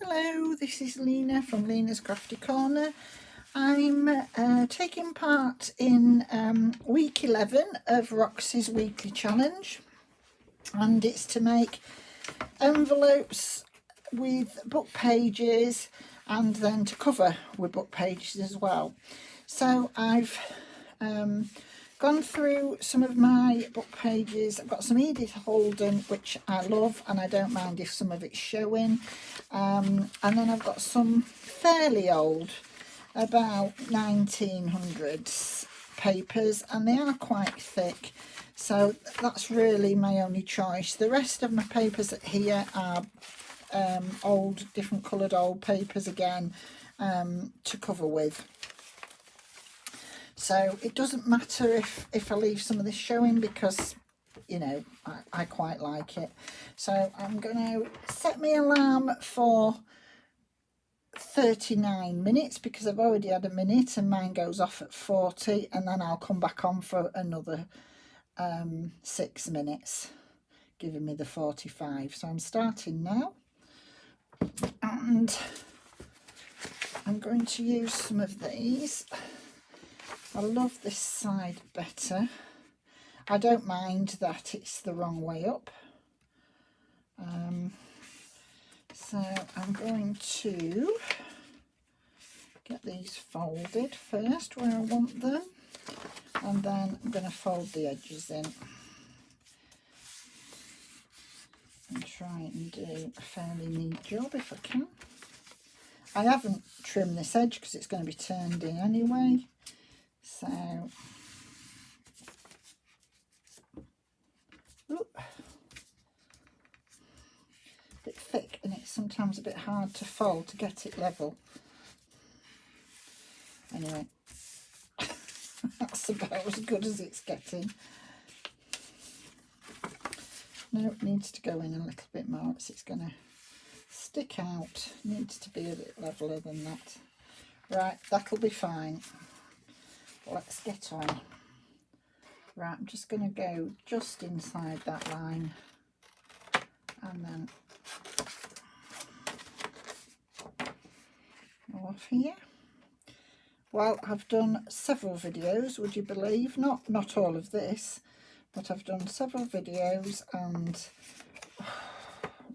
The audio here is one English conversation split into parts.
Hello, this is Lena from Lena's Crafty Corner. I'm taking part in week 11 of Roxy's weekly challenge, and it's to make envelopes with book pages and then to cover with book pages as well. So I've gone through some of my book pages. I've got some Edith Holden, which I love, and I don't mind if some of it's showing. And then I've got some fairly old, about 1900s papers, and they are quite thick. So that's really my only choice. The rest of my papers here are old, different coloured old papers again to cover with. So it doesn't matter if I leave some of this showing, because, you know, I quite like it. So I'm going to set my alarm for 39 minutes because I've already had a minute, and mine goes off at 40, and then I'll come back on for another 6 minutes, giving me the 45. So I'm starting now, and I'm going to use some of these. I love this side better. I don't mind that it's the wrong way up. So I'm going to get these folded first where I want them, and then I'm going to fold the edges in and try and do a fairly neat job if I can. I haven't trimmed this edge because it's going to be turned in anyway. So, a bit thick, and it's sometimes a bit hard to fold to get it level. Anyway, that's about as good as it's getting. No, it needs to go in a little bit more, else it's going to stick out. It needs to be a bit leveler than that. Right, that'll be fine. Let's get on. Right, I'm just going to go just inside that line, and then off here. Well, I've done several videos, would you believe? Not all of this, but I've done several videos, and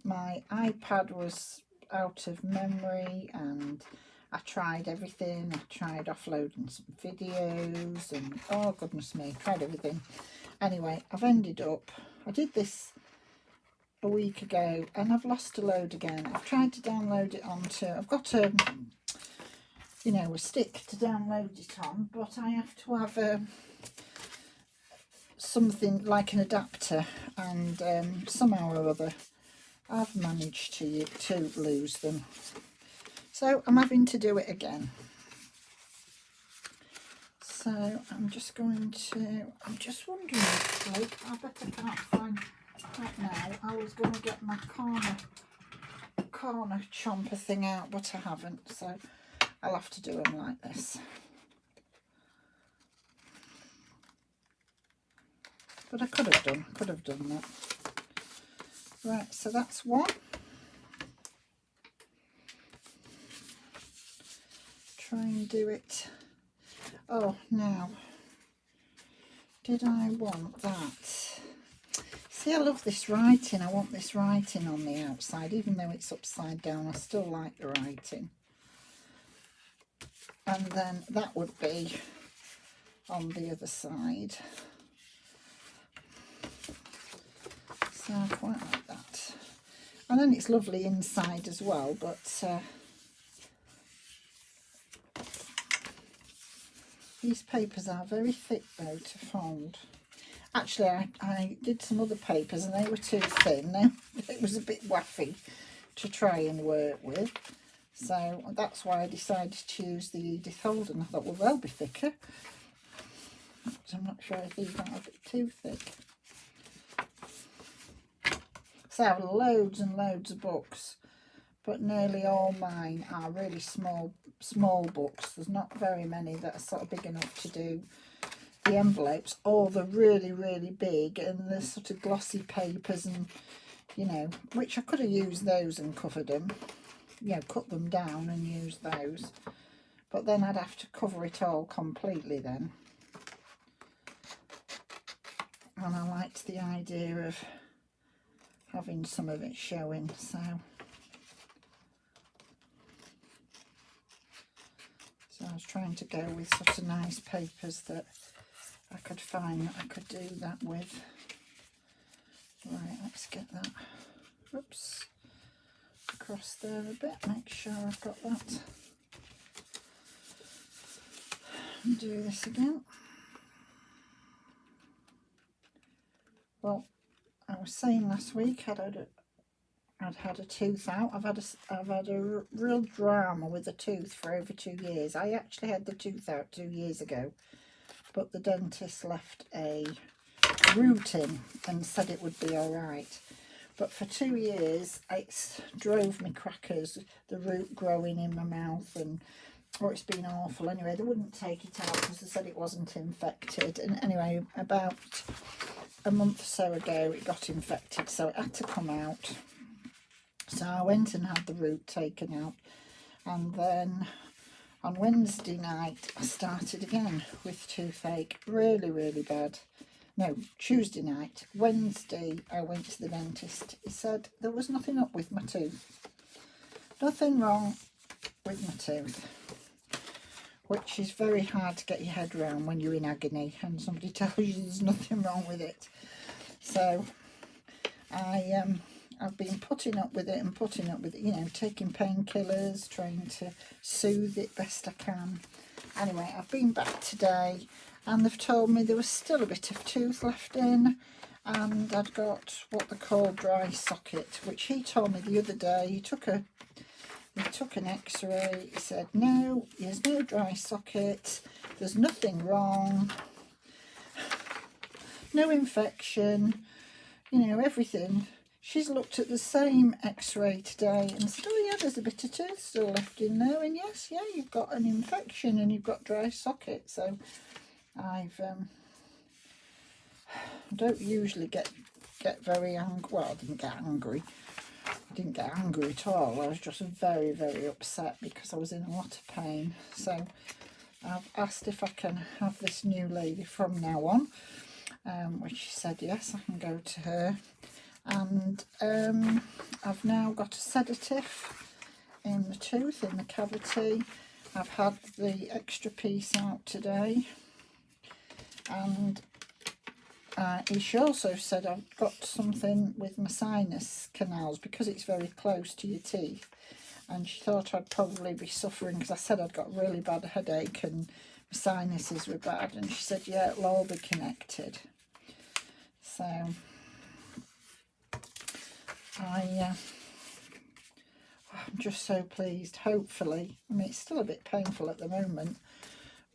my iPad was out of memory, and I tried everything. I tried offloading some videos, and oh goodness me, tried everything. Anyway, I've ended up, I did this a week ago, and I've lost a load again. I've tried to download it onto, I've got a, you know, a stick to download it on, but I have to have something like an adapter, and somehow or other I've managed to lose them. So I'm having to do it again. So I'm just going to, I'm just wondering actually, I bet I can't find that now. I was going to get my corner chomper thing out, but I haven't, so I'll have to do them like this. But I could have done that. Right, so that's one. Try and do it. Oh, now, did I want that? See, I love this writing. I want this writing on the outside, even though it's upside down. I still like the writing. And then that would be on the other side. So I quite like that. And then it's lovely inside as well, but these papers are very thick though to fold. Actually, I did some other papers and they were too thin. It was a bit waffy to try and work with. So that's why I decided to use the Edith Holden. I thought, well, they'll be thicker. But I'm not sure if these are a bit too thick. So I have loads and loads of books, but nearly all mine are really small books. There's not very many that are sort of big enough to do the envelopes, or the really, really big and the sort of glossy papers, and, you know, which I could have used those and covered them. you know, cut them down and use those. But then I'd have to cover it all completely then. And I liked the idea of having some of it showing, so I was trying to go with sort of nice papers that I could find that I could do that with. Right, let's get that, oops, across there a bit, make sure I've got that. And do this again. Well, I was saying last week I'd had a tooth out. I've had a real drama with a tooth for over 2 years. I actually had the tooth out 2 years ago, but the dentist left a root in and said it would be all right. But for 2 years, it's drove me crackers, the root growing in my mouth, and it's been awful. Anyway, they wouldn't take it out because they said it wasn't infected. And anyway, about a month or so ago, it got infected, so it had to come out. So I went and had the root taken out, and then on Wednesday night I started again with toothache, really, really bad. No, Tuesday night. Wednesday I went to the dentist. He said there was nothing up with my tooth. Nothing wrong with my tooth. Which is very hard to get your head around when you're in agony and somebody tells you there's nothing wrong with it. So I've been putting up with it and putting up with it, you know, taking painkillers, trying to soothe it best I can. Anyway, I've been back today and they've told me there was still a bit of tooth left in, and I'd got what they call dry socket, which he told me the other day. He took an x-ray. He said, no, there's no dry socket, there's nothing wrong, no infection, you know, everything. She's looked at the same x-ray today and said, oh yeah, there's a bit of tooth still left in there, and yes, yeah, you've got an infection and you've got dry socket. So I don't usually get very angry. Well, I didn't get angry. I didn't get angry at all. I was just very, very upset because I was in a lot of pain. So I've asked if I can have this new lady from now on, which she said yes, I can go to her. And I've now got a sedative in the tooth, in the cavity. I've had the extra piece out today, and she also said I've got something with my sinus canals because it's very close to your teeth, and she thought I'd probably be suffering because I said I'd got really bad headache and my sinuses were bad, and she said yeah, it'll all be connected. So I'm just so pleased. Hopefully, I mean, it's still a bit painful at the moment,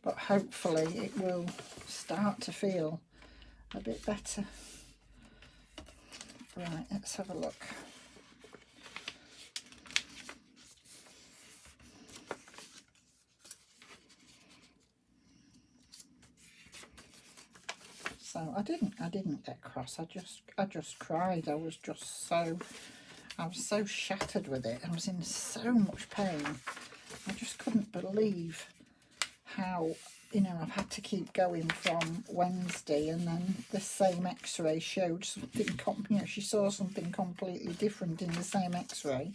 but hopefully it will start to feel a bit better. Right, let's have a look. So I didn't get cross. I just cried. I was so shattered with it. I was in so much pain. I just couldn't believe how, you know, I've had to keep going from Wednesday, and then the same x-ray showed something, you know, she saw something completely different in the same x-ray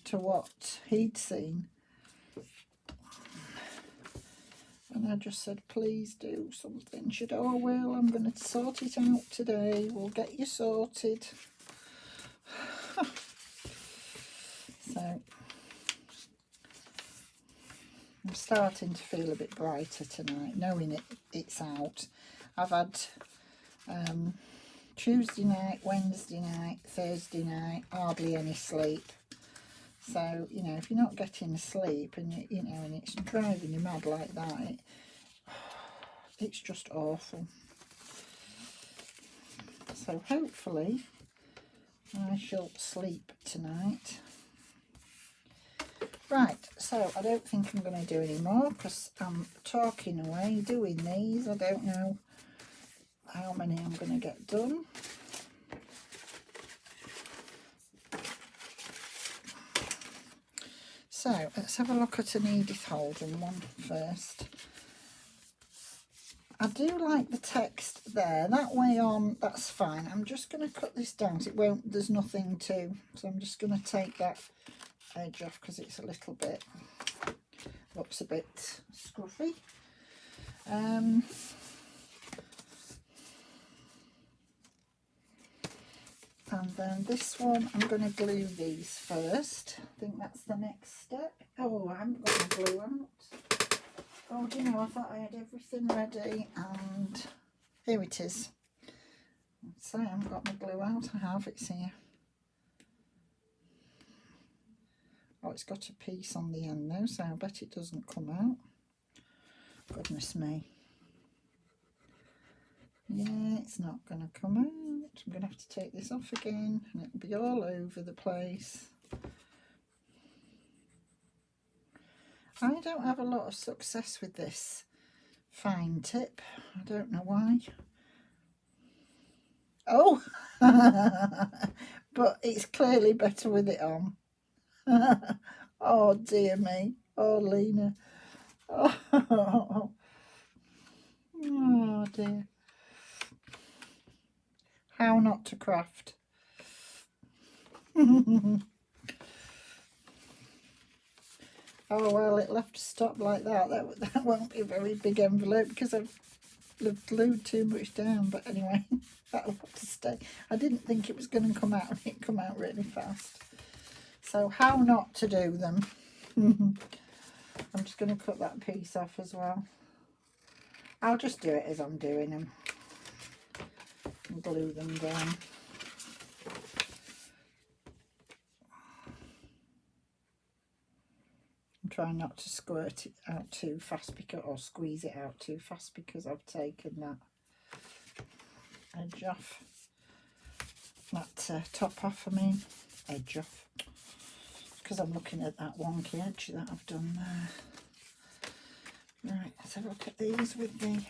to what he'd seen. And I just said, please do something. She said, oh, well, I'm going to sort it out today. We'll get you sorted. So I'm starting to feel a bit brighter tonight, knowing it's out. I've had Tuesday night, Wednesday night, Thursday night, hardly any sleep. So, you know, if you're not getting sleep and, you know, and it's driving you mad like that, it's just awful. So hopefully I shall sleep tonight. Right, so I don't think I'm going to do any more because I'm talking away doing these. I don't know how many I'm going to get done. So let's have a look at an Edith Holden one first. I do like the text there. That way on, that's fine. I'm just going to cut this down. So it won't, there's nothing to, so I'm just going to take that edge off because it's a little bit, looks a bit scruffy. And then this one, I'm going to glue these first. I think that's the next step. Oh, I haven't got my glue out. Oh, do you know, I thought I had everything ready, and here it is. So I haven't got my glue out. I have, it's here. Oh, it's got a piece on the end now, so I bet it doesn't come out. Goodness me. Yeah, it's not going to come out. I'm going to have to take this off again, and it'll be all over the place. I don't have a lot of success with this fine tip. I don't know why. Oh, but it's clearly better with it on. Oh dear me. Oh, Lena. Oh, oh dear. How not to craft. Oh well, it'll have to stop like that. That won't be a very big envelope because I've glued too much down. But anyway, that'll have to stay. I didn't think it was going to come out, and it come out really fast. So how not to do them. I'm just going to cut that piece off as well. I'll just do it as I'm doing them and glue them down. I'm trying not to squirt it out too fast because, or squeeze it out too fast, because I've taken that edge off. That top off, I mean, edge off. Because I'm looking at that wonky edge that I've done there. Right, let's have a look at these with the...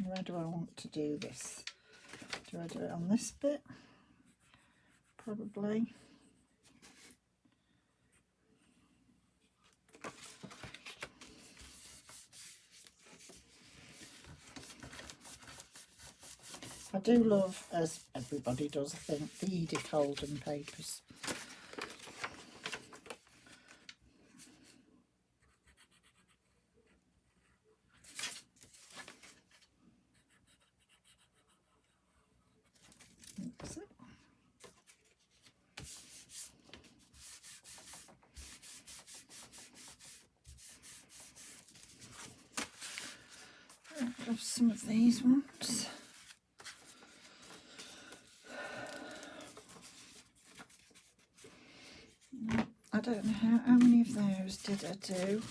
Where do I want to do this? Do I do it on this bit? Probably. I do love, as everybody does, I think, the Edith Holden papers. That's it. I'll have some of these ones. I don't know how many of those did I do,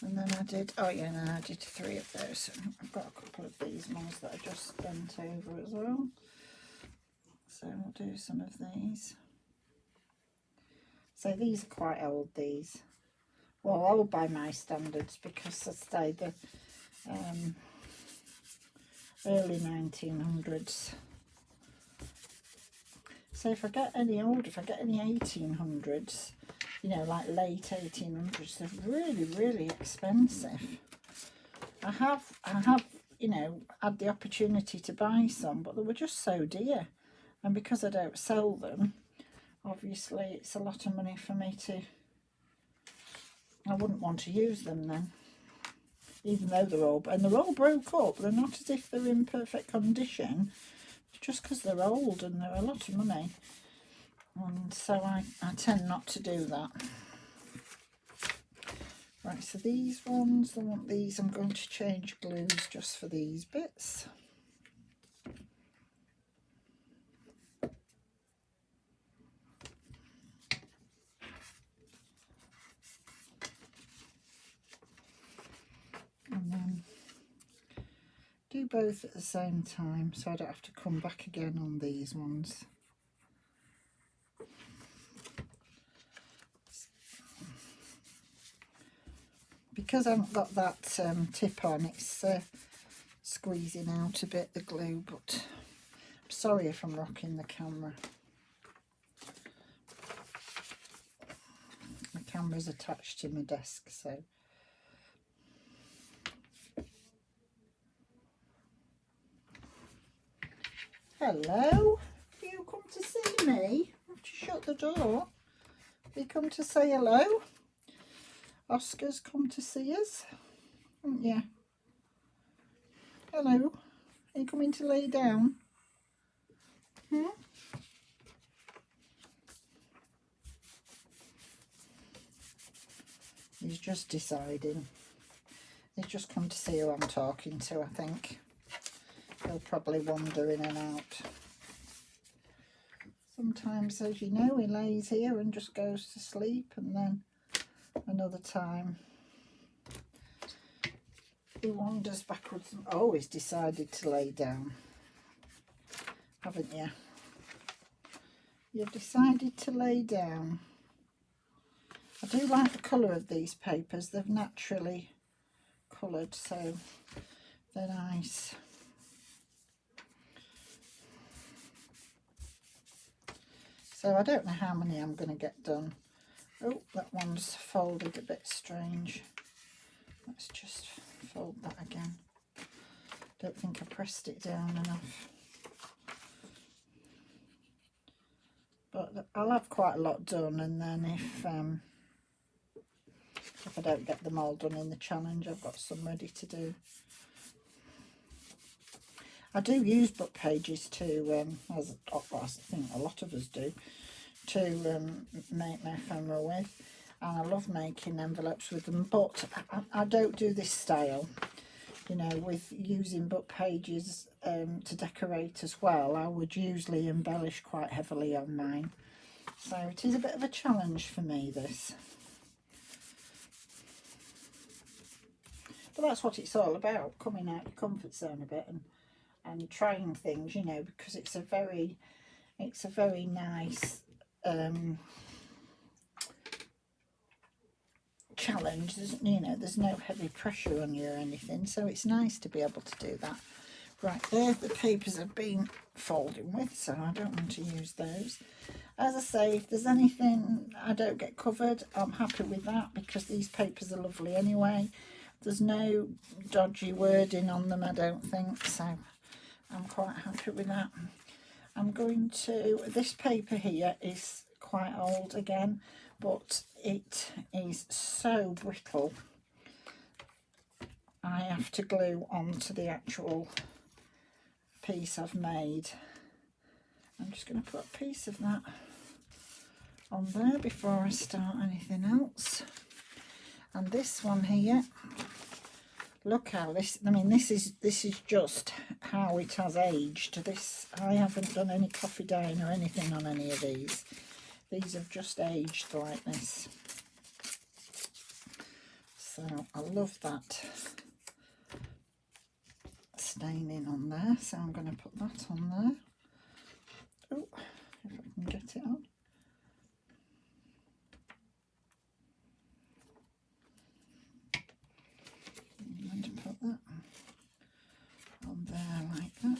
and then I did, oh yeah, and I did 3 of those. So I've got a couple of these ones that I just bent over as well, so we'll do some of these. So these are quite old, these, well, old by my standards, because I say the early 1900s. So if I get any older, if I get any 1800s, you know, like late 1800s, they're really, really expensive. I have, you know, had the opportunity to buy some, but they were just so dear. And because I don't sell them, obviously it's a lot of money for me to, I wouldn't want to use them then. Even though they're all, and they're all broke up, they're not as if they're in perfect condition. Just because they're old and they're a lot of money, and so I tend not to do that. Right, so these ones, I want these, I'm going to change glues just for these bits. And then do both at the same time, so I don't have to come back again on these ones. Because I haven't got that tip on, it's squeezing out a bit, the glue, but I'm sorry if I'm rocking the camera. camera's attached to my desk, so. Hello, have you come to see me? Have you shut the door? Have you come to say hello? Oscar's come to see us, haven't you? Hello, are you coming to lay down? He's just deciding. He's just come to see who I'm talking to, I think. He'll probably wander in and out. Sometimes, as you know, he lays here and just goes to sleep, and then another time he wanders backwards. Oh, he's decided to lay down, haven't you? You've decided to lay down. I do like the colour of these papers. They've naturally coloured, so they're nice. So I don't know how many I'm going to get done. Oh, that one's folded a bit strange. Let's just fold that again. Don't think I pressed it down enough. But I'll have quite a lot done, and then if I don't get them all done in the challenge, I've got some ready to do. I do use book pages to, as I think a lot of us do, to make my ephemera with, and I love making envelopes with them, but I don't do this style, you know, with using book pages to decorate as well. I would usually embellish quite heavily on mine, so it is a bit of a challenge for me, this. But that's what it's all about, coming out your comfort zone a bit and trying things, you know, because it's a very nice challenge. There's no heavy pressure on you or anything, so it's nice to be able to do that. Right, there the papers have been folding with, so I don't want to use those. As I say, if there's anything I don't get covered, I'm happy with that, because these papers are lovely anyway. There's no dodgy wording on them, I don't think, so I'm quite happy with that. I'm going to, this paper here is quite old again, but it is so brittle. I have to glue onto the actual piece I've made. I'm just going to put a piece of that on there before I start anything else. And this one here, look how this, I mean, this is just how it has aged. This, I haven't done any coffee dyeing or anything on any of these. These have just aged like this. So I love that staining on there. So I'm going to put that on there. Oh, if I can get it on. I'm going to put that on there like that.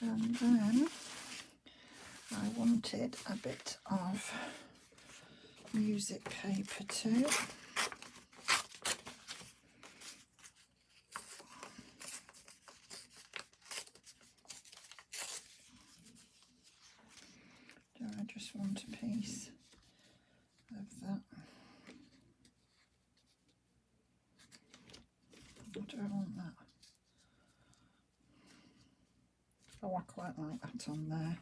And then I wanted a bit of music paper too. Do I just want a piece of that? Or do I want that? Oh, I quite like that on there.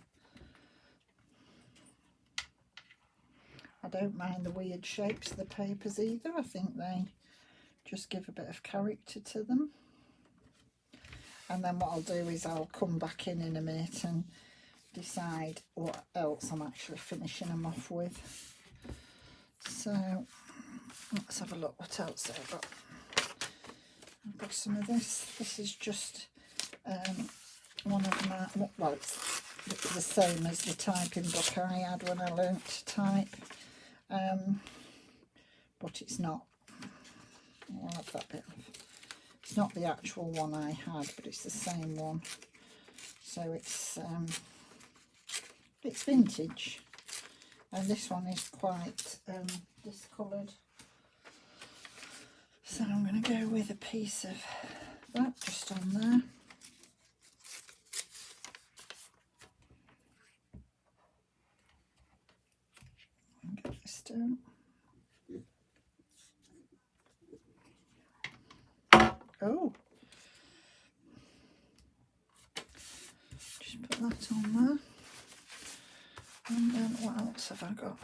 I don't mind the weird shapes of the papers either. I think they just give a bit of character to them. And then what I'll do is I'll come back in a minute and decide what else I'm actually finishing them off with. So let's have a look what else I've got. I've got some of this. This is just one of my, well, it's the same as the typing book I had when I learnt to type. But it's not, I'll have that bit off. It's not the actual one I had, but it's the same one. So it's vintage. and this one is quite discoloured. So I'm going to go with a piece of that just on there. And get this down. Oh, just put that on there. And then what else have I got?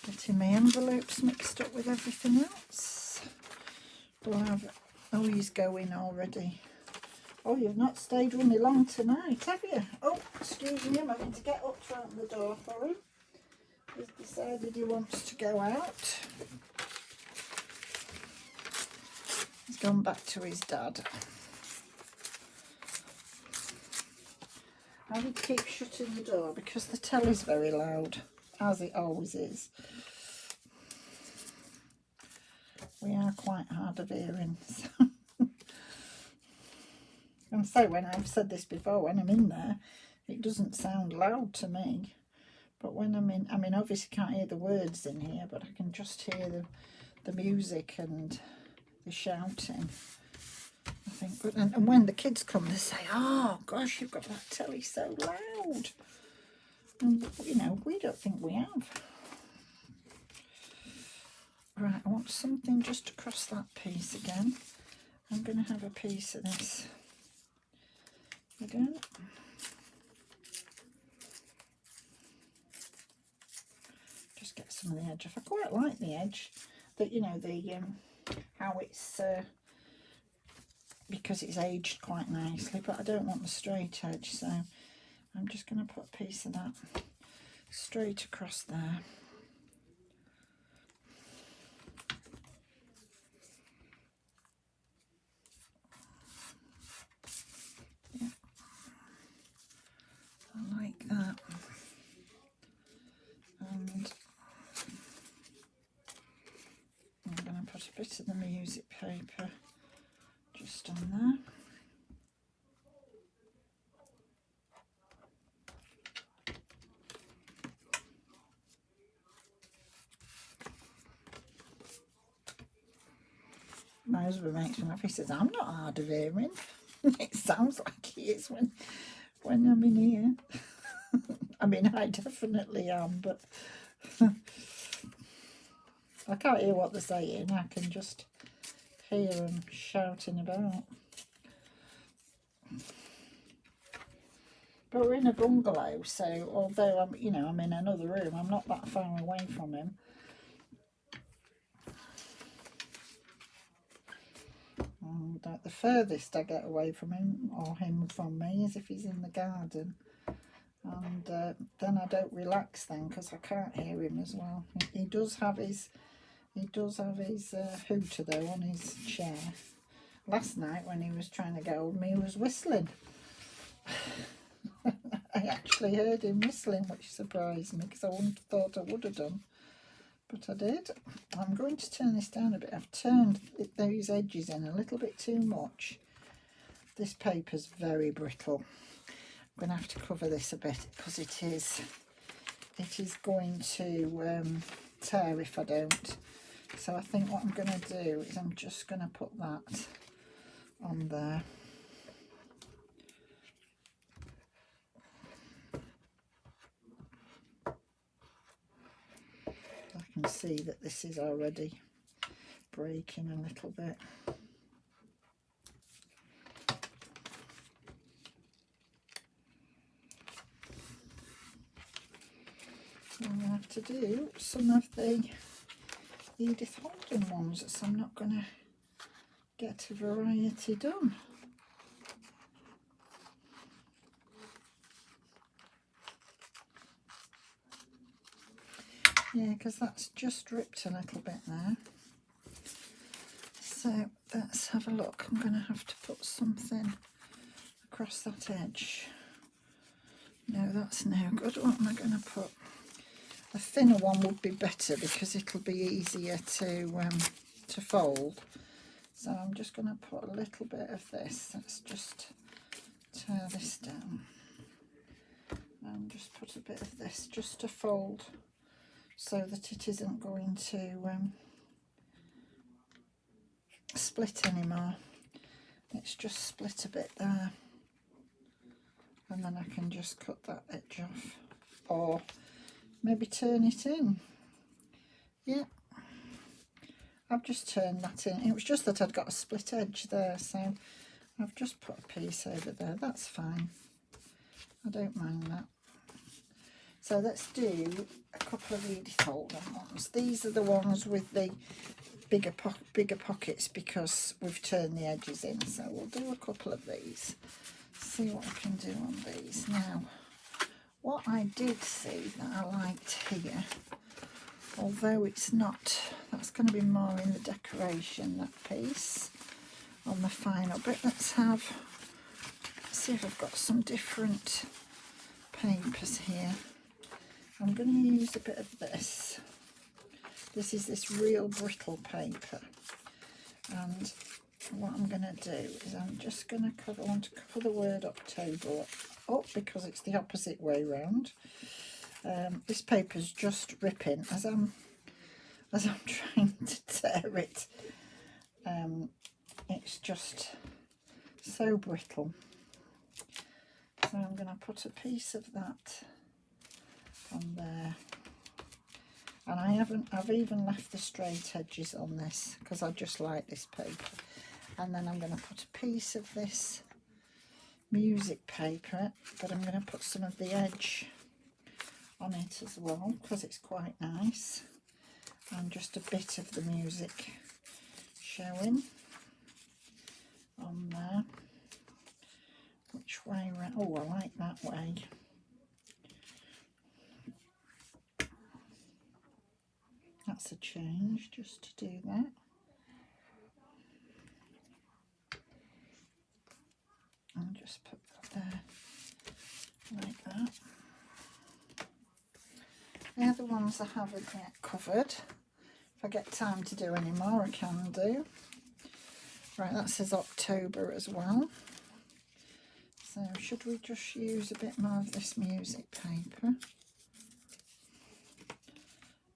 Getting my envelopes mixed up with everything else. We'll have, oh, he's going already. Oh, you've not stayed with me long tonight, have you? Oh, excuse me, I'm having to get up to open the door for him. He's decided he wants to go out. He's gone back to his dad. I would keep shutting the door because the telly's very loud, as it always is. We are quite hard of hearing. And so when I've said this before, when I'm in there, it doesn't sound loud to me. But when I'm in, I mean, obviously can't hear the words in here, but I can just hear the music and the shouting. I think, but and when the kids come, they say, "Oh gosh, you've got that telly so loud." And you know, we don't think we have. Right, I want something just across that piece again. I'm going to have a piece of this again. Just get some of the edge off. I quite like the edge, that, you know, the how it's because it's aged quite nicely, but I don't want the straight edge, so I'm just going to put a piece of that straight across there. Yeah, I like that. And I'm going to put a bit of the music paper just on there. My husband makes me laugh. He says, "I'm not hard of hearing." It sounds like he is when I'm in here. I mean, I definitely am, but I can't hear what they're saying. I can just hear them shouting about. But we're in a bungalow, so although I'm, you know, I'm in another room, I'm not that far away from him. And the furthest I get away from him, or him from me, is if he's in the garden. And then I don't relax then, because I can't hear him as well. He does have his hooter though on his chair. Last night when he was trying to get hold of me, he was whistling. I actually heard him whistling, which surprised me because I wouldn't have thought I would have done, but I did. I'm going to turn this down a bit. I've turned those edges in a little bit too much. This paper's very brittle. I'm going to have to cover this a bit because it is going to tear if I don't. So I think what I'm going to do is I'm just going to put that on there. I can see that this is already breaking a little bit. I'm going to have to do some of the Edith Holden ones, so I'm not going to get a variety done. Yeah, because that's just ripped a little bit there. So let's have a look. I'm going to have to put something across that edge. No, that's no good. What am I going to put? A thinner one would be better because it'll be easier to fold. So I'm just going to put a little bit of this. Let's just tear this down. and just put a bit of this just to fold so that it isn't going to split anymore. It's just split a bit there, and then I can just cut that edge off, or maybe turn it in. Yeah, I've just turned that in. It was just that I'd got a split edge there, so I've just put a piece over there. That's fine, I don't mind that. So let's do a couple of Edith Holden ones. These are the ones with the bigger pockets because we've turned the edges in. So we'll do a couple of these. See what I can do on these. Now, what I did see that I liked here, although it's not, that's going to be more in the decoration, that piece on the final bit. Let's see if I've got some different papers here. I'm going to use a bit of this. This is this real brittle paper, and what I'm going to do is I'm just going to cover, I want to cover the word October up because it's the opposite way round. This paper's just ripping as I'm trying to tear it. It's just so brittle. So I'm going to put a piece of that on there, and I've even left the straight edges on this because I just like this paper. And then I'm going to put a piece of this music paper, but I'm going to put some of the edge on it as well because it's quite nice, and just a bit of the music showing on there. Which way around? Oh, I like that way. That's a change, just to do that. And just put that there, like that. The other ones I haven't yet covered. If I get time to do any more, I can do. Right, that says October as well. So should we just use a bit more of this music paper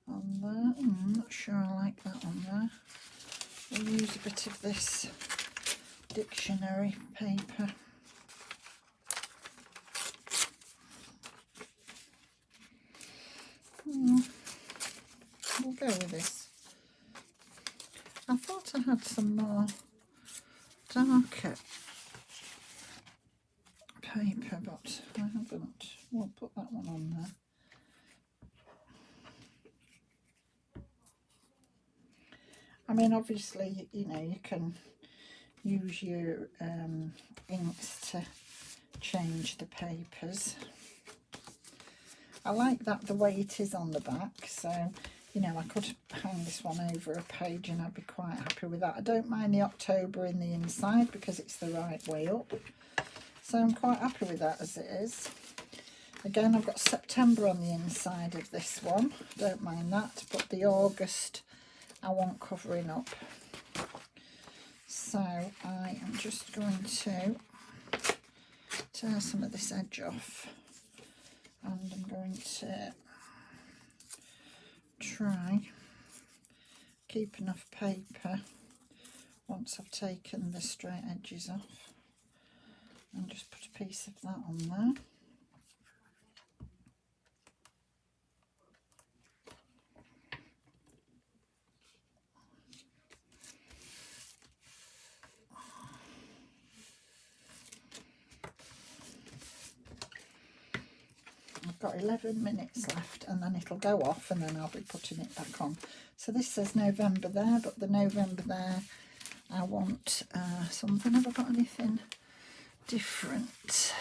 on there? I'm not sure I like that on there. We'll use a bit of this dictionary paper. We'll go with this. I thought I had some more darker paper, but I haven't. We'll put that one on there. I mean, obviously, you know, you can use your inks to change the papers. I like that the way it is on the back, so, you know, I could hang this one over a page and I'd be quite happy with that. I don't mind the October in the inside because it's the right way up. So I'm quite happy with that as it is. Again, I've got September on the inside of this one. Don't mind that, but the August I want covering up. So I am just going to tear some of this edge off, and I'm going to try keep enough paper once I've taken the straight edges off, and just put a piece of that on there. I've got 11 minutes left and then it'll go off and then I'll be putting it back on. So this says November there, but the November there I want something. Have I got anything different?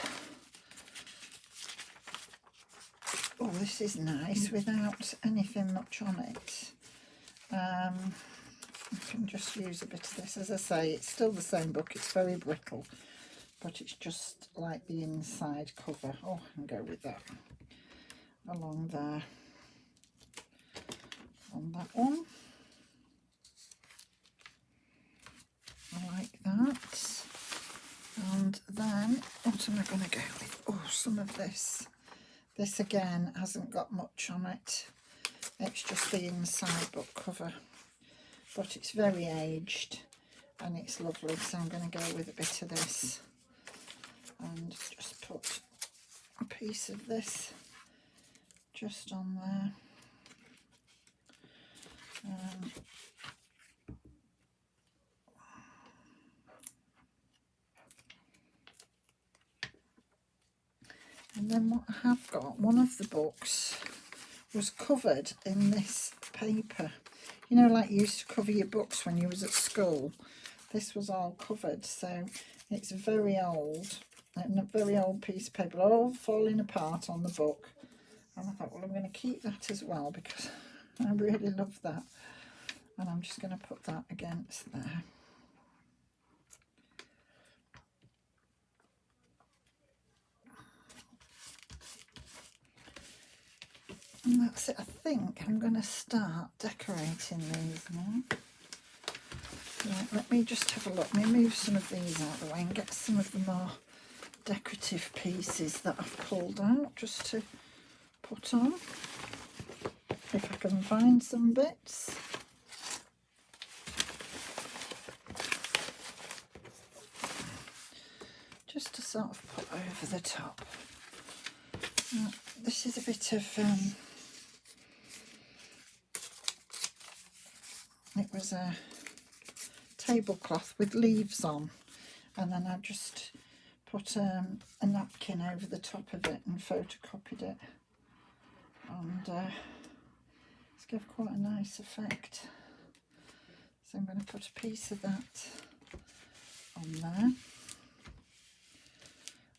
Oh, this is nice without anything much on it. I can just use a bit of this. As I say, it's still the same book, it's very brittle, but it's just like the inside cover. Oh, I can go with that along there on that one. I like that. And then what am I going to go with? Oh, some of this This again hasn't got much on it. It's just the inside book cover, but it's very aged and it's lovely, so I'm going to go with a bit of this and just put a piece of this just on there. And then what I have got, one of the books was covered in this paper. You know, like you used to cover your books when you was at school. This was all covered, so it's very old, and a very old piece of paper, all falling apart on the book. And I thought, well, I'm going to keep that as well because I really love that. And I'm just going to put that against there. And that's it. I think I'm going to start decorating these now. Right, let me just have a look. Let me move some of these out of the way and get some of the more decorative pieces that I've pulled out just to put on. If I can find some bits. Just to sort of put over the top. This is a bit of, it was a tablecloth with leaves on, and then I just put a napkin over the top of it and photocopied it, and it's given quite a nice effect. So I'm going to put a piece of that on there.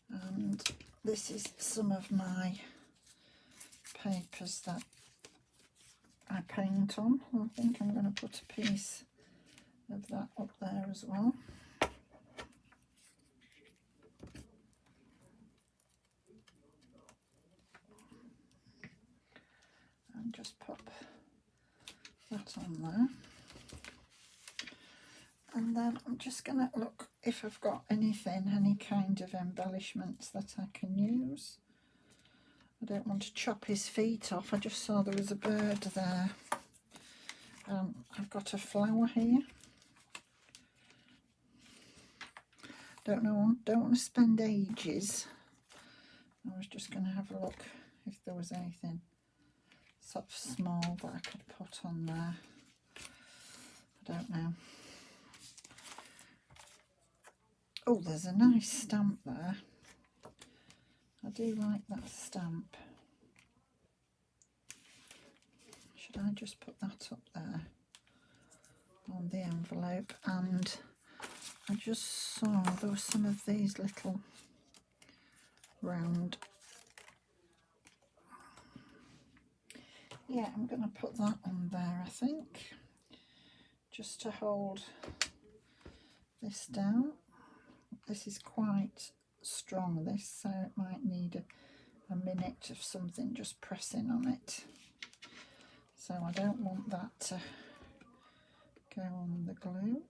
And this is some of my papers that I paint on. I think I'm going to put a piece of that up there as well. And just pop that on there. And then I'm just going to look if I've got anything, any kind of embellishments that I can use. I don't want to chop his feet off. I just saw there was a bird there. I've got a flower here. Don't want to spend ages. I was just going to have a look if there was anything sort of small that I could put on there. I don't know. Oh, there's a nice stamp there. I do like that stamp. Should I just put that up there on the envelope? And I just saw there were some of these little round. Yeah, I'm going to put that on there, I think, just to hold this down. This is quite strong, this, so it might need a minute of something just pressing on it. So I don't want that to go on the glue.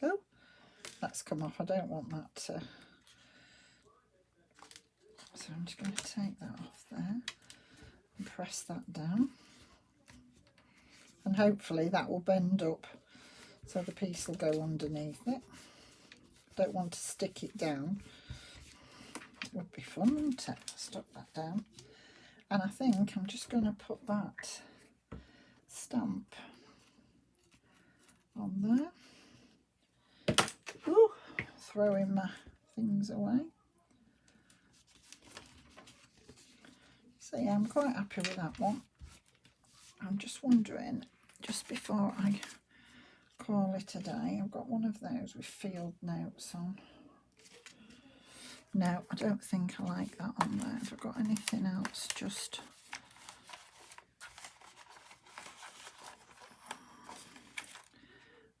Oh, that's come off. I don't want that to. So I'm just going to take that off there and press that down. And hopefully that will bend up so the piece will go underneath it. Don't want to stick it down. It would be fun, wouldn't it? Stuck that down. And I think I'm just going to put that stamp on there. Ooh, throwing my things away. So yeah, I'm quite happy with that one. I'm just wondering, just before I call it a day, I've got one of those with field notes on. No, I don't think I like that on there. Have I got anything else? Just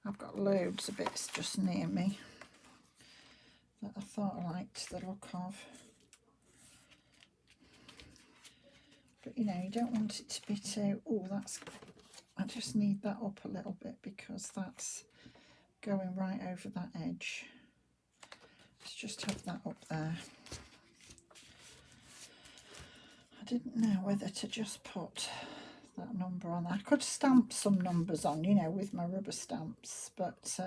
I've got loads of bits just near me that I thought I liked the look of. But you know, you don't want it to be too, oh, that's I just need that up a little bit because that's going right over that edge. Let's just have that up there. I didn't know whether to just put that number on. I could stamp some numbers on, you know, with my rubber stamps, but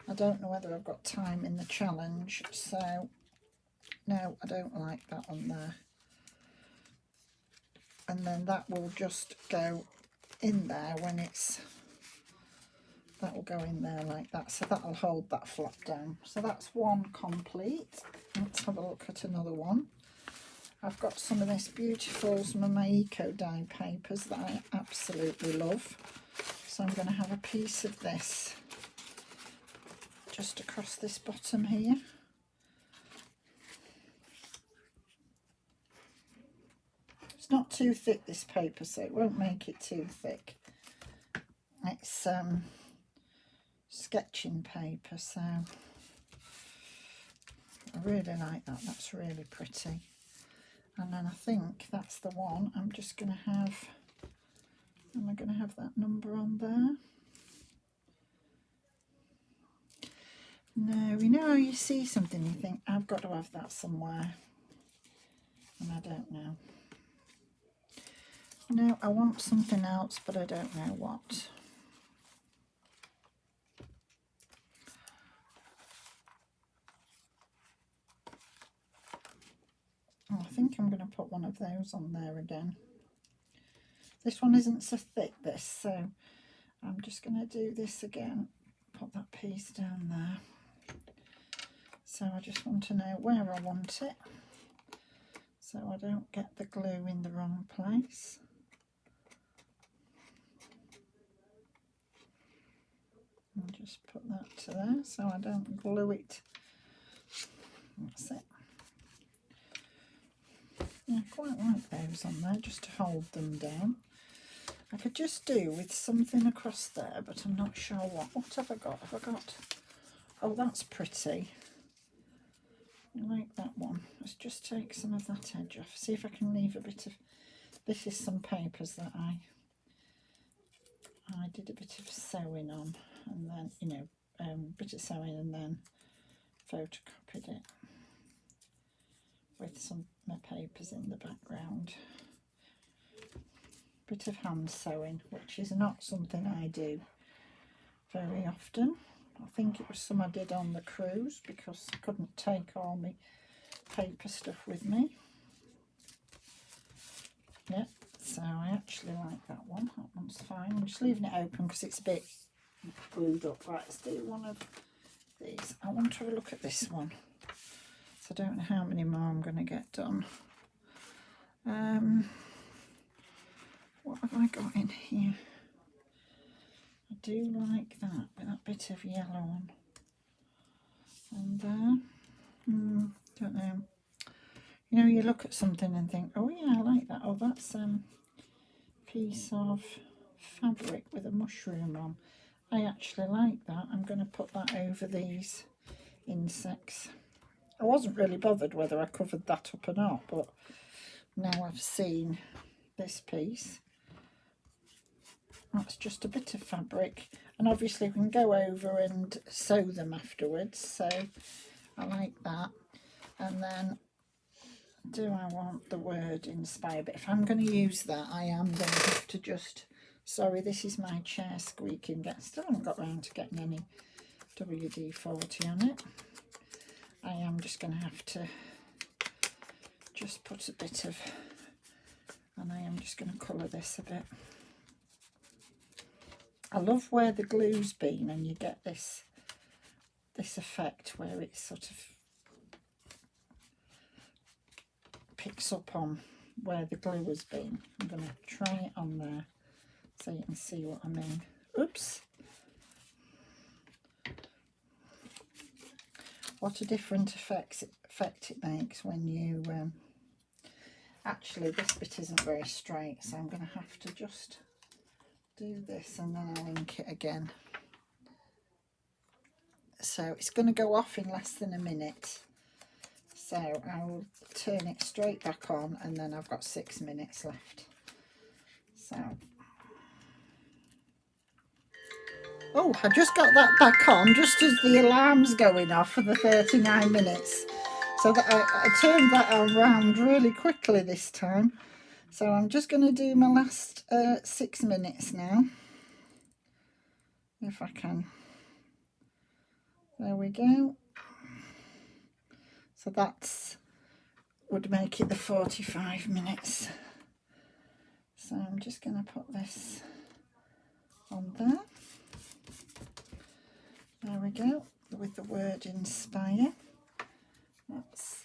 I don't know whether I've got time in the challenge, so no, I don't like that on there. And then that will just go in there when it's, that will go in there like that, so that'll hold that flap down. So that's one complete. Let's have a look at another one. I've got some of this Beautifuls Mama Eco die papers that I absolutely love, so I'm going to have a piece of this just across this bottom here. It's not too thick, this paper, so it won't make it too thick. It's sketching paper, so I really like that. That's really pretty. And then I think that's the one. I'm just going to have, am I going to have that number on there? No, you know how you see something, you think, I've got to have that somewhere, and I don't know. No, I want something else, but I don't know what. Oh, I think I'm going to put one of those on there again. This one isn't so thick, this, so I'm just going to do this again. Put that piece down there. So I just want to know where I want it, so I don't get the glue in the wrong place. And just put that to there so I don't glue it. That's it. Yeah, I quite like those on there, just to hold them down. I could just do with something across there, but I'm not sure what. What have I got? Have I got... Oh, that's pretty. I like that one. Let's just take some of that edge off. See if I can leave a bit of... This is some papers that I did a bit of sewing on, and then, you know, bit of sewing and then photocopied it with some of my papers in the background. Bit of hand sewing, which is not something I do very often. I think it was some I did on the cruise because I couldn't take all my paper stuff with me. Yeah, so I actually like that one. That one's fine. I'm just leaving it open because it's a bit glued up. Right, let's do one of these. I want to have a look at this one. So I don't know how many more I'm going to get done. What have I got in here? I do like that, with that bit of yellow on. And there. Don't know. You know, you look at something and think, oh yeah, I like that. Oh, that's a piece of fabric with a mushroom on. I actually like that. I'm going to put that over these insects. I wasn't really bothered whether I covered that up or not, but now I've seen this piece. That's just a bit of fabric, and obviously we can go over and sew them afterwards, so I like that. And then, do I want the word inspire? But if I'm going to use that, I am going to have to just, sorry, this is my chair squeaking. Still haven't got round to getting any WD-40 on it. I am just going to have to just put a bit of, and I am just going to colour this a bit. I love where the glue's been, and you get this effect where it sort of picks up on where the glue has been. I'm going to try it on there so you can see what I mean. Oops. What a different effect it makes when you... Actually, this bit isn't very straight, so I'm going to have to just do this and then I'll ink it again. So it's going to go off in less than a minute. So I'll turn it straight back on, and then I've got 6 minutes left. So Oh, I just got that back on just as the alarm's going off for the 39 minutes. So that I turned that around really quickly this time. So I'm just going to do my last 6 minutes now. If I can. There we go. So that's would make it the 45 minutes. So I'm just going to put this on there. There we go, with the word inspire. That's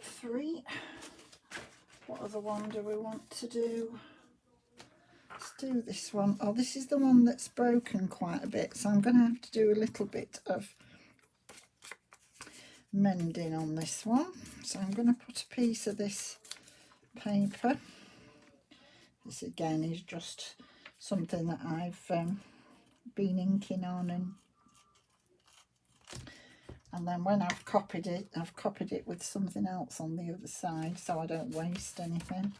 3. What other one do we want to do? Let's do this one. Oh, this is the one that's broken quite a bit, so I'm going to have to do a little bit of mending on this one. So I'm going to put a piece of this paper. This again is just something that I've been inking on, and then when I've copied it with something else on the other side so I don't waste anything.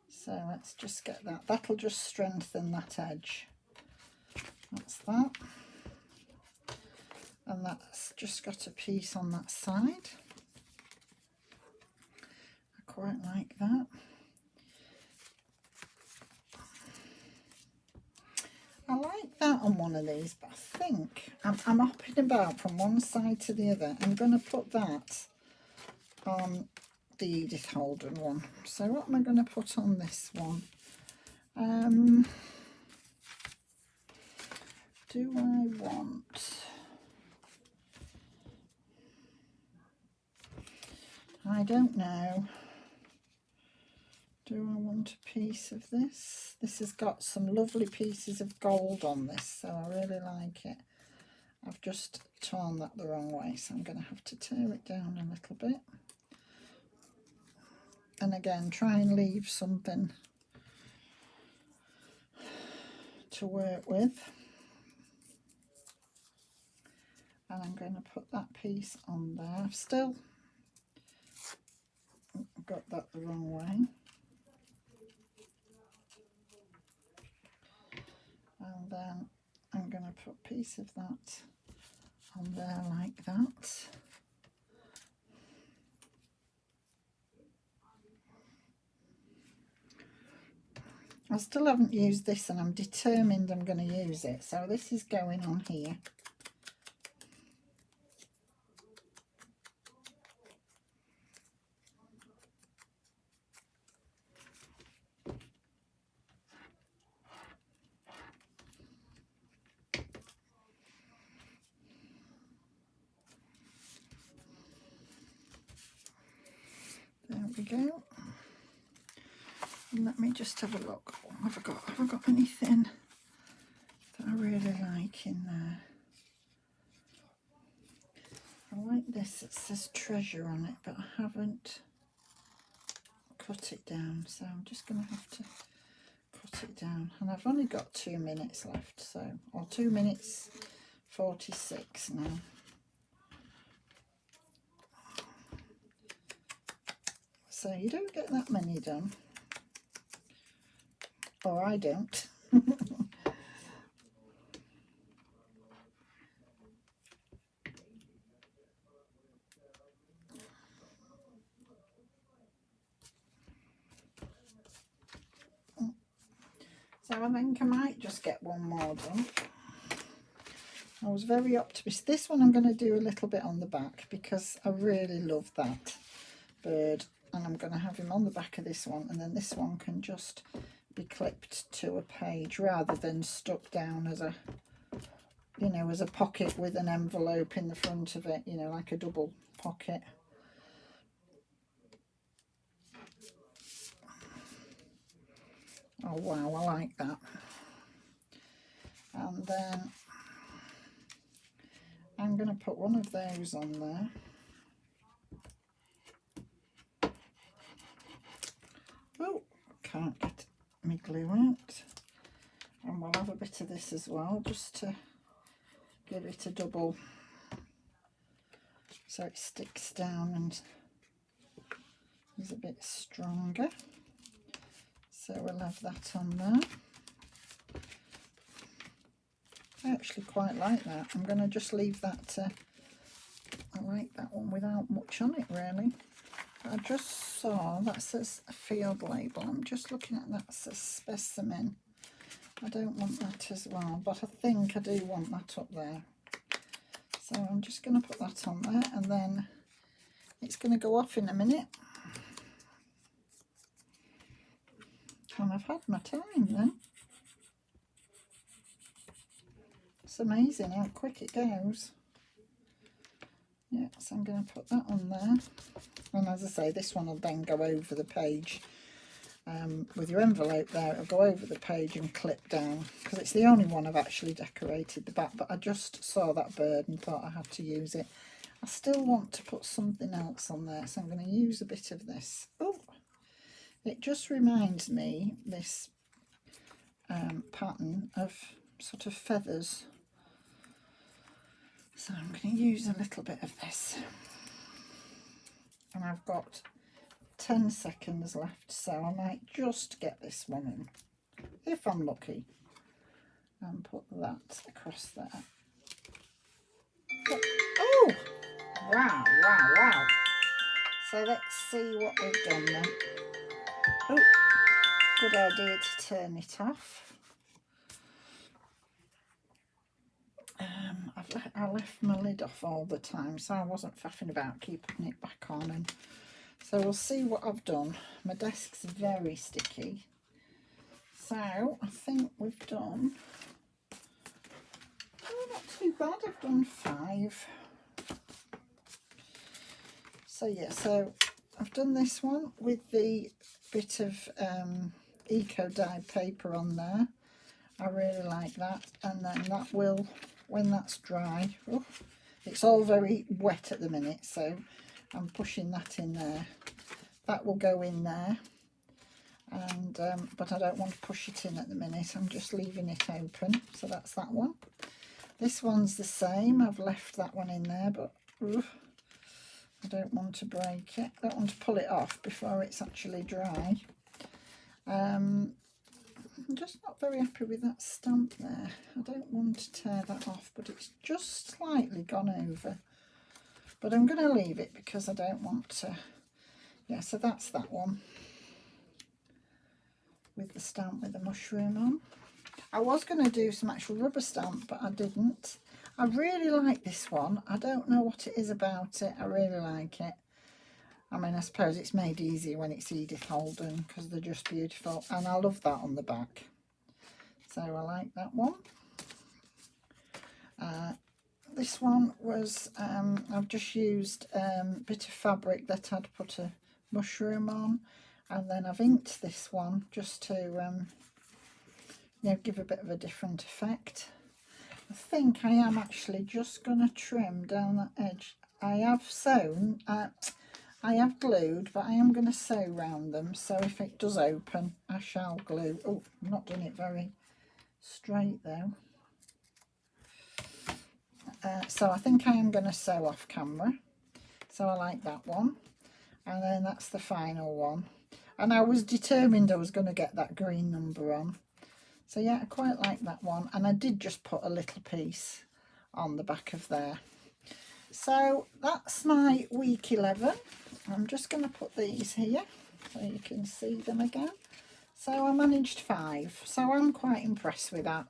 So let's just get that. That'll just strengthen that edge. That's that. And that's just got a piece on that side. I quite like that. I like that on one of these, but I think I'm hopping about from one side to the other. I'm going to put that on the Edith Holden one. So what am I going to put on this one? Do I want... I don't know. Do I want a piece of this? This has got some lovely pieces of gold on this, so I really like it. I've just torn that the wrong way, so I'm going to have to tear it down a little bit. And again, try and leave something to work with. And I'm going to put that piece on there. I've still got that the wrong way. And then I'm going to put a piece of that on there like that. I still haven't used this, and I'm determined I'm going to use it. So this is going on here. There we go. And let me just have a look. Have I got anything that I really like in there? I like this. It says treasure on it, but I haven't cut it down, so I'm just going to have to cut it down. And I've only got 2 minutes left, so, or 2 minutes 46 now. So you don't get that many done, or I don't. So I think I might just get one more done. I was very optimistic. This one I'm going to do a little bit on the back because I really love that bird, and I'm going to have him on the back of this one, and then this one can just be clipped to a page rather than stuck down as a, you know, as a pocket with an envelope in the front of it, you know, like a double pocket. Oh wow, I like that. And then I'm going to put one of those on there. Oh, can't get my glue out. And we'll have a bit of this as well, just to give it a double, so it sticks down and is a bit stronger. So we'll have that on there. I actually quite like that. I'm going to just leave that. I like that one without much on it, really. I just saw that says a field label. I'm just looking at that says specimen. I don't want that as well, but I think I do want that up there. So I'm just going to put that on there, and then it's going to go off in a minute. And I've had my time then. It's amazing how quick it goes. Yeah, so I'm going to put that on there. And as I say, this one will then go over the page. With your envelope there, it'll go over the page and clip down, because it's the only one I've actually decorated the back, but I just saw that bird and thought I had to use it. I still want to put something else on there, so I'm going to use a bit of this. Oh, it just reminds me, this pattern, of sort of feathers. So I'm going to use a little bit of this. And I've got 10 seconds left, so I might just get this one in, if I'm lucky, and put that across there. Oh, wow, wow, wow. So let's see what we've done then. Oh, good idea to turn it off. I left my lid off all the time, so I wasn't faffing about keeping it back on. And so we'll see what I've done. My desk's very sticky. So I think we've done, oh, not too bad. I've done 5. So yeah, so I've done this one with the bit of eco dyed paper on there. I really like that. And then that will, when that's dry, oh, it's all very wet at the minute, so I'm pushing that in there. That will go in there, and but I don't want to push it in at the minute. I'm just leaving it open. So that's that one. This one's the same. I've left that one in there, but I don't want to break it. I don't want to pull it off before it's actually dry. I'm just not very happy with that stamp there. I don't want to tear that off, but it's just slightly gone over. But I'm going to leave it because I don't want to. Yeah, so that's that one with the stamp with the mushroom on. I was going to do some actual rubber stamp, but I didn't. I really like this one. I don't know what it is about it. I really like it. I mean, I suppose it's made easier when it's Edith Holden, because they're just beautiful. And I love that on the back. So I like that one. This one was, I've just used a bit of fabric that I'd put a mushroom on. And then I've inked this one just to, you know, give a bit of a different effect. I think I am actually just going to trim down that edge. I have sewn, I have glued, but I am going to sew round them, so if it does open, I shall glue. Oh, I'm not doing it very straight though. So I think I am going to sew off camera. So I like that one. And then that's the final one. And I was determined I was going to get that green number on. So yeah, I quite like that one. And I did just put a little piece on the back of there. So that's my week 11. I'm just going to put these here so you can see them again. So I managed 5. So I'm quite impressed with that.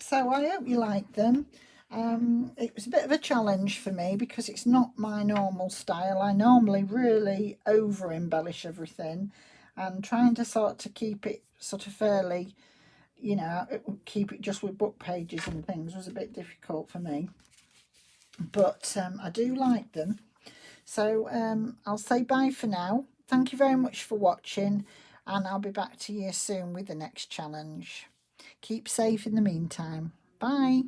So I hope you like them. It was a bit of a challenge for me because it's not my normal style. I normally really over embellish everything, and trying to sort of keep it sort of fairly, you know, keep it just with book pages and things was a bit difficult for me. But I do like them. So I'll say bye for now. Thank you very much for watching, and I'll be back to you soon with the next challenge. Keep safe in the meantime. Bye.